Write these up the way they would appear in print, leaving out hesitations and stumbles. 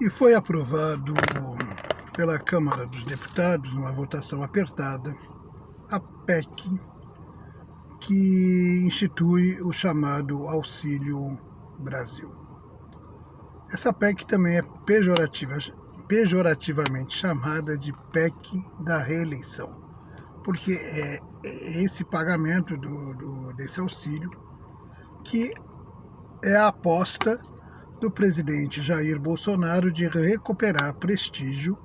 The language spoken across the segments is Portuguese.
E foi aprovado pela Câmara dos Deputados, numa votação apertada, a PEC que institui o chamado Auxílio Brasil. Essa PEC também é pejorativamente chamada de PEC da reeleição, porque é esse pagamento desse auxílio que é a aposta do presidente Jair Bolsonaro de recuperar prestígio,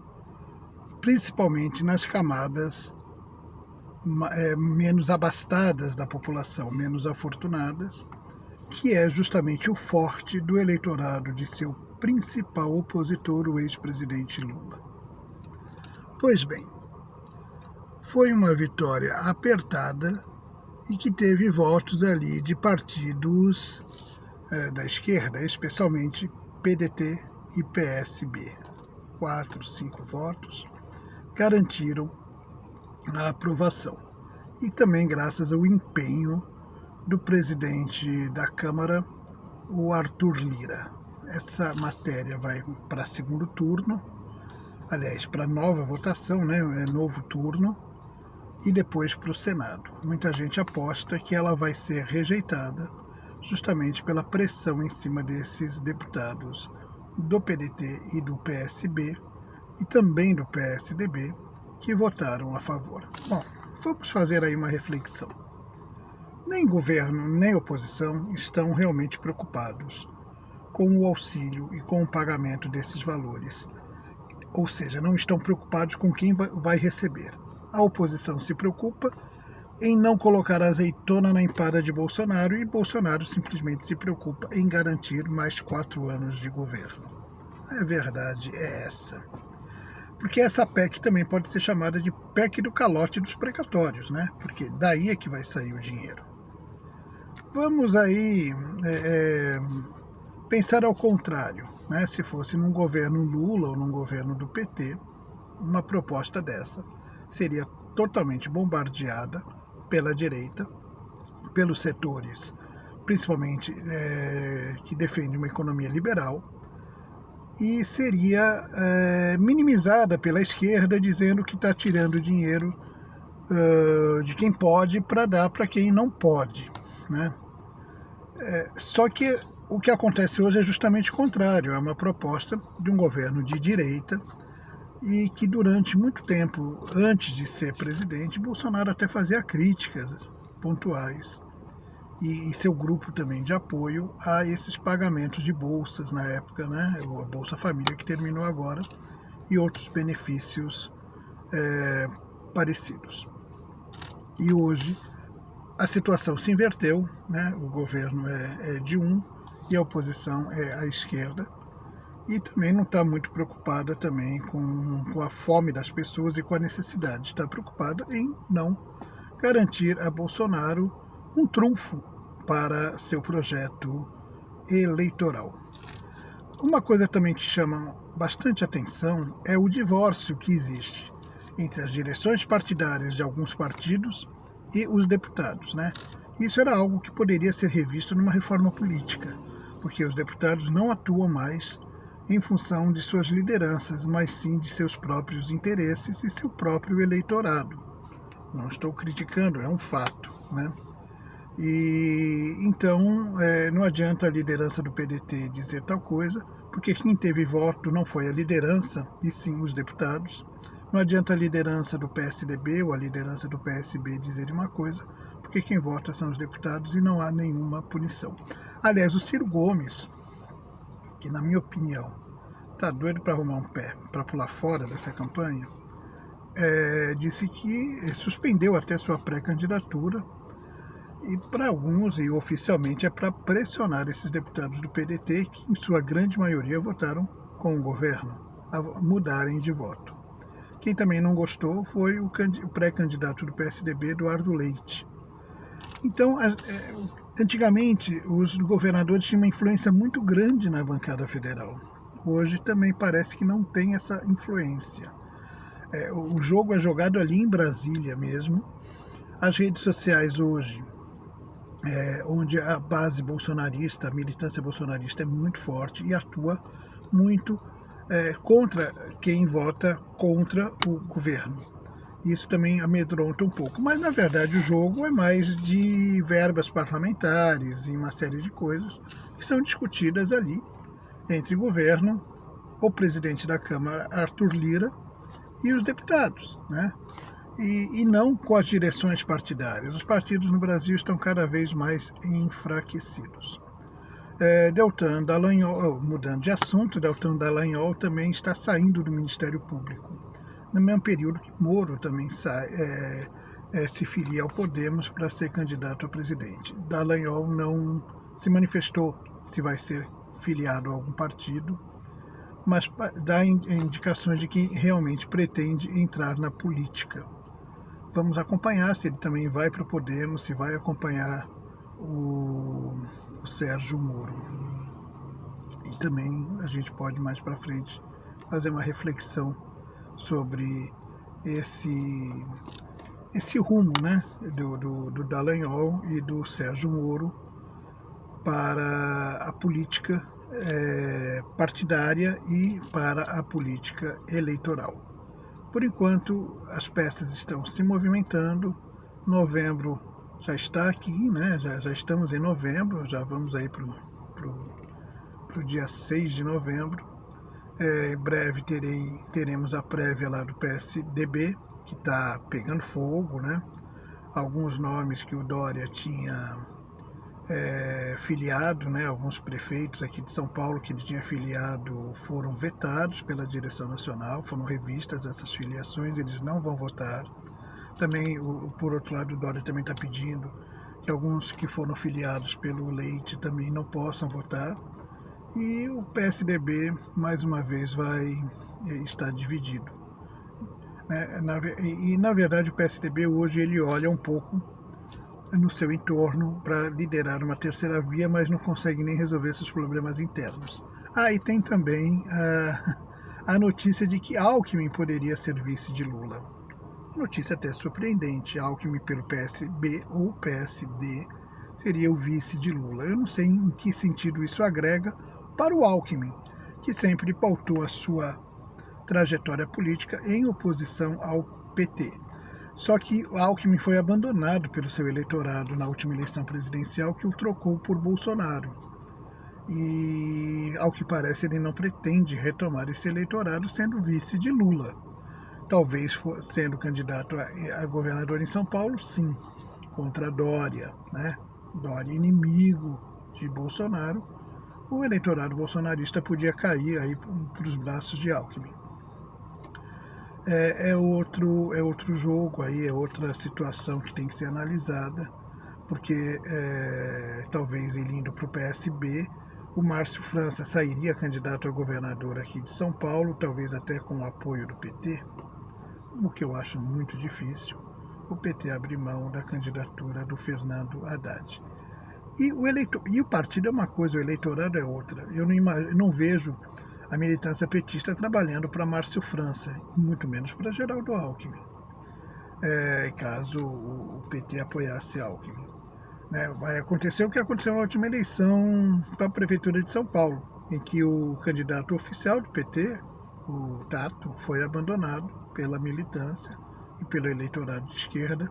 principalmente nas camadas menos abastadas da população, menos afortunadas, que é justamente o forte do eleitorado de seu principal opositor, o ex-presidente Lula. Pois bem, foi uma vitória apertada e que teve votos ali de partidos da esquerda, especialmente PDT e PSB. 4, 5 votos garantiram a aprovação. E também graças ao empenho do presidente da Câmara, o Arthur Lira. Essa matéria vai para segundo turno, aliás, para nova votação, né? Novo turno, e depois para o Senado. Muita gente aposta que ela vai ser rejeitada justamente pela pressão em cima desses deputados do PDT e do PSB e também do PSDB que votaram a favor. Bom, vamos fazer aí uma reflexão. Nem governo, nem oposição estão realmente preocupados com o auxílio e com o pagamento desses valores. Ou seja, não estão preocupados com quem vai receber. A oposição se preocupa em não colocar azeitona na empada de Bolsonaro e Bolsonaro simplesmente se preocupa em garantir mais 4 anos de governo. A verdade é essa. Porque essa PEC também pode ser chamada de PEC do calote dos precatórios, né? Porque daí é que vai sair o dinheiro. Vamos aí pensar ao contrário, né? Se fosse num governo Lula ou num governo do PT, uma proposta dessa seria totalmente bombardeada pela direita, pelos setores, principalmente que defendem uma economia liberal, e seria minimizada pela esquerda, dizendo que está tirando dinheiro de quem pode para dar para quem não pode, né? Só que o que acontece hoje é justamente o contrário, é uma proposta de um governo de direita e que durante muito tempo, antes de ser presidente, Bolsonaro até fazia críticas pontuais e seu grupo também de apoio a esses pagamentos de bolsas na época, né? A Bolsa Família que terminou agora e outros benefícios parecidos. E hoje a situação se inverteu, né? O governo é de um e a oposição é a esquerda. E também não está muito preocupada também com a fome das pessoas e com a necessidade. Está preocupada em não garantir a Bolsonaro um trunfo para seu projeto eleitoral. Uma coisa também que chama bastante atenção é o divórcio que existe entre as direções partidárias de alguns partidos e os deputados, né? Isso era algo que poderia ser revisto numa reforma política, porque os deputados não atuam mais em função de suas lideranças, mas sim de seus próprios interesses e seu próprio eleitorado. Não estou criticando, é um fato, né? E então não adianta a liderança do PDT dizer tal coisa, porque quem teve voto não foi a liderança, e sim os deputados. Não adianta a liderança do PSDB ou a liderança do PSB dizerem uma coisa, porque quem vota são os deputados e não há nenhuma punição. Aliás, o Ciro Gomes, que na minha opinião está doido para arrumar um pé, para pular fora dessa campanha, disse que suspendeu até sua pré-candidatura, e para alguns, e oficialmente, é para pressionar esses deputados do PDT, que em sua grande maioria votaram com o governo, a mudarem de voto. Quem também não gostou foi o pré-candidato do PSDB, Eduardo Leite. Então, antigamente, os governadores tinham uma influência muito grande na bancada federal. Hoje também parece que não tem essa influência. O jogo é jogado ali em Brasília mesmo. As redes sociais hoje, onde a base bolsonarista, a militância bolsonarista é muito forte e atua muito contra quem vota contra o governo. Isso também amedronta um pouco, mas na verdade o jogo é mais de verbas parlamentares e uma série de coisas que são discutidas ali entre o governo, o presidente da Câmara, Arthur Lira, e os deputados, né? E não com as direções partidárias. Os partidos no Brasil estão cada vez mais enfraquecidos. Deltan Dallagnol, mudando de assunto, Deltan Dallagnol também está saindo do Ministério Público, no mesmo período que Moro também se filia ao Podemos para ser candidato a presidente. Dallagnol não se manifestou se vai ser filiado a algum partido, mas dá indicações de que realmente pretende entrar na política. Vamos acompanhar se ele também vai para o Podemos, se vai acompanhar o Sérgio Moro. E também a gente pode mais para frente fazer uma reflexão sobre esse rumo, né, do Dallagnol e do Sérgio Moro para a política partidária e para a política eleitoral. Por enquanto, as peças estão se movimentando. Novembro já está aqui, né? Já estamos em novembro, já vamos aí para o dia 6 de novembro. Em breve teremos a prévia lá do PSDB, que está pegando fogo, né? Alguns nomes que o Dória tinha filiado, né? Alguns prefeitos aqui de São Paulo que ele tinha filiado foram vetados pela direção nacional, foram revistas essas filiações, eles não vão votar. Também, por outro lado, o Dória também está pedindo que alguns que foram filiados pelo Leite também não possam votar. E o PSDB, mais uma vez, vai estar dividido. Na verdade, o PSDB hoje ele olha um pouco no seu entorno para liderar uma terceira via, mas não consegue nem resolver seus problemas internos. E tem também a notícia de que Alckmin poderia ser vice de Lula. Notícia até surpreendente, Alckmin pelo PSB ou PSD seria o vice de Lula. Eu não sei em que sentido isso agrega para o Alckmin, que sempre pautou a sua trajetória política em oposição ao PT. Só que o Alckmin foi abandonado pelo seu eleitorado na última eleição presidencial, que o trocou por Bolsonaro. E, ao que parece, ele não pretende retomar esse eleitorado sendo vice de Lula. Talvez sendo candidato a governador em São Paulo, sim, contra Dória, né? Dória inimigo de Bolsonaro. O eleitorado bolsonarista podia cair aí para os braços de Alckmin. É outro jogo aí, é outra situação que tem que ser analisada, porque talvez ele indo para o PSB, o Márcio França sairia candidato a governador aqui de São Paulo, talvez até com o apoio do PT, o que eu acho muito difícil. O PT abre mão da candidatura do Fernando Haddad. E o partido é uma coisa, o eleitorado é outra. Eu não vejo a militância petista trabalhando para Márcio França, muito menos para Geraldo Alckmin, caso o PT apoiasse Alckmin. Vai acontecer o que aconteceu na última eleição para a Prefeitura de São Paulo, em que o candidato oficial do PT, o Tato, foi abandonado pela militância e pelo eleitorado de esquerda,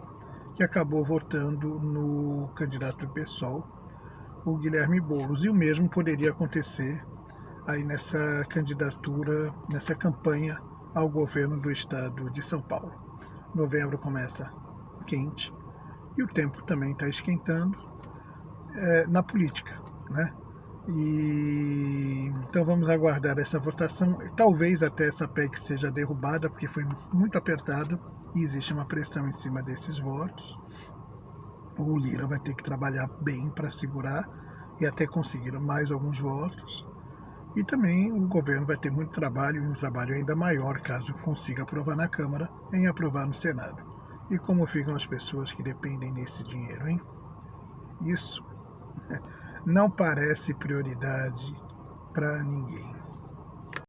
que acabou votando no candidato do PSOL, o Guilherme Boulos. E o mesmo poderia acontecer aí nessa candidatura, nessa campanha ao governo do estado de São Paulo. Novembro começa quente e o tempo também está esquentando na política, né? Então vamos aguardar essa votação. Talvez até essa PEC seja derrubada, porque foi muito apertada e existe uma pressão em cima desses votos. O Lira vai ter que trabalhar bem para segurar e até conseguir mais alguns votos. E também o governo vai ter muito trabalho, e um trabalho ainda maior, caso consiga aprovar na Câmara, em aprovar no Senado. E como ficam as pessoas que dependem desse dinheiro, hein? Isso não parece prioridade para ninguém.